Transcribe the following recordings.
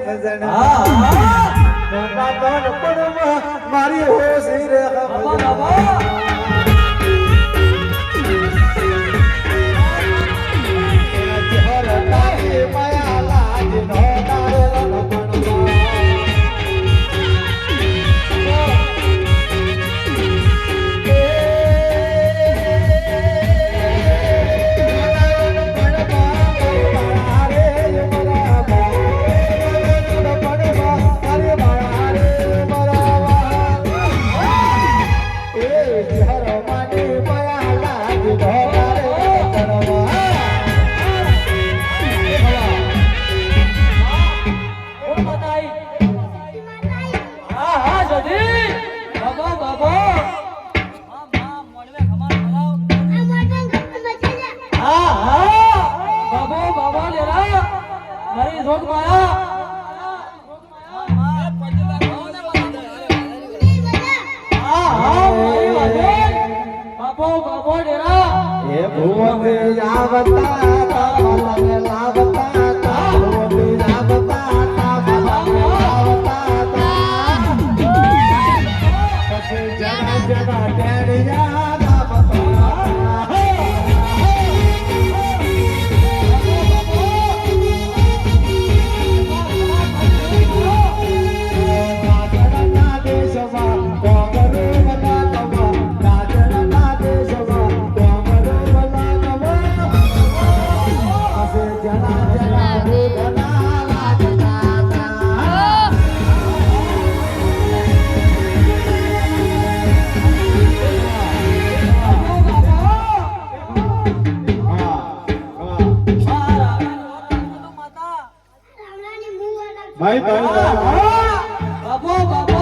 સમજણ મોટા તન પણ મારી હોશી રે ભાઈ બાપો બાપો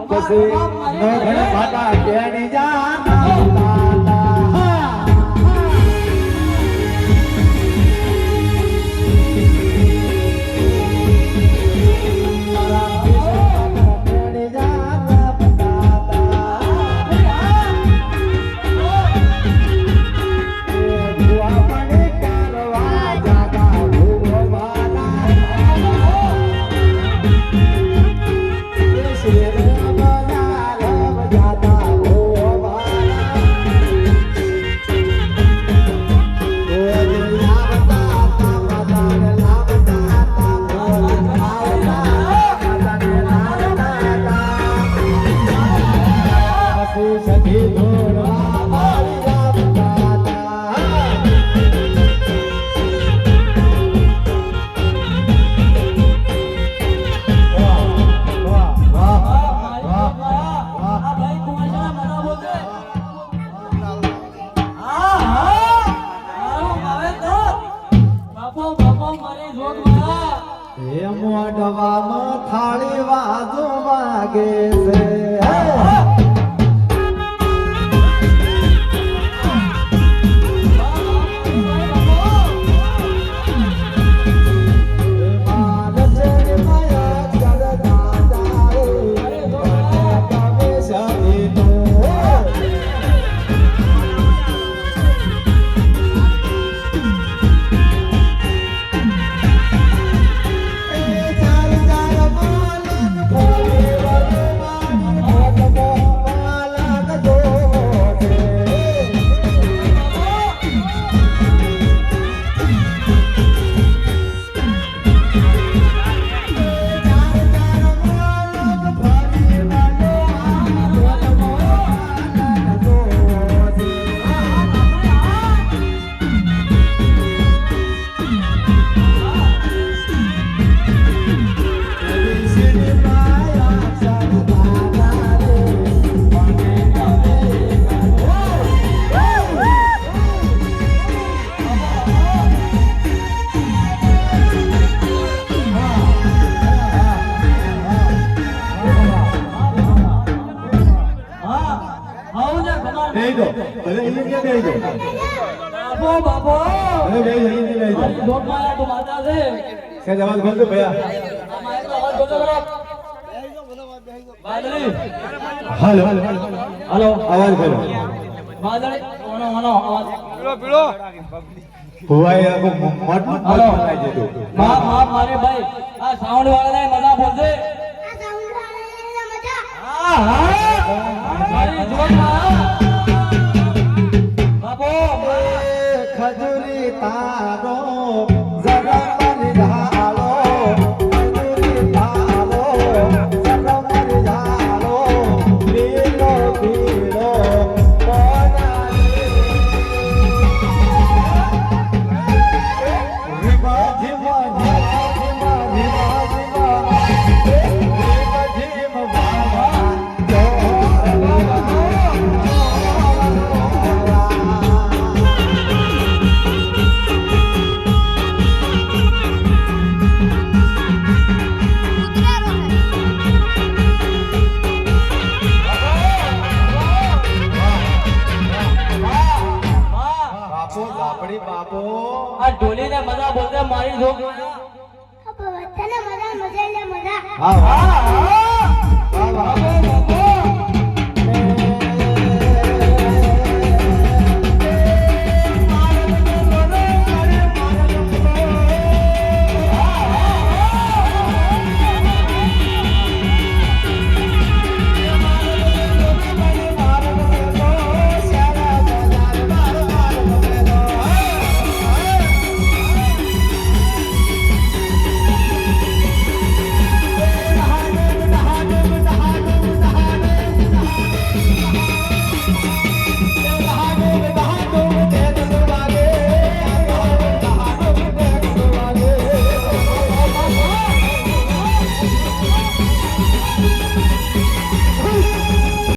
પછી નો ઘણા માતા કેડી જાના થાળી વાજો વાગે છે जवाब बोल दो भैया हेलो हेलो आवाज बोलो ભુવાએ આખું મટ બનાવી દીધું માફ માફ મારે ભાઈ આ સાઉન્ડ વાળાને મજા બોલજે હા હા મારી જોરમાં બાપો ખજૂરી તારો જરા મરી ઝાલો ખજૂરી તારો જરા મરી ઝાલો લીલો પીળો કોનારી રીમા જીમા જીમા જીમા જીમા જીમા રીમા જીમા બાબા બાપો લાપડી બાપો આ ઢોલીને મજા બોલજે મારી જોગ હા હા હા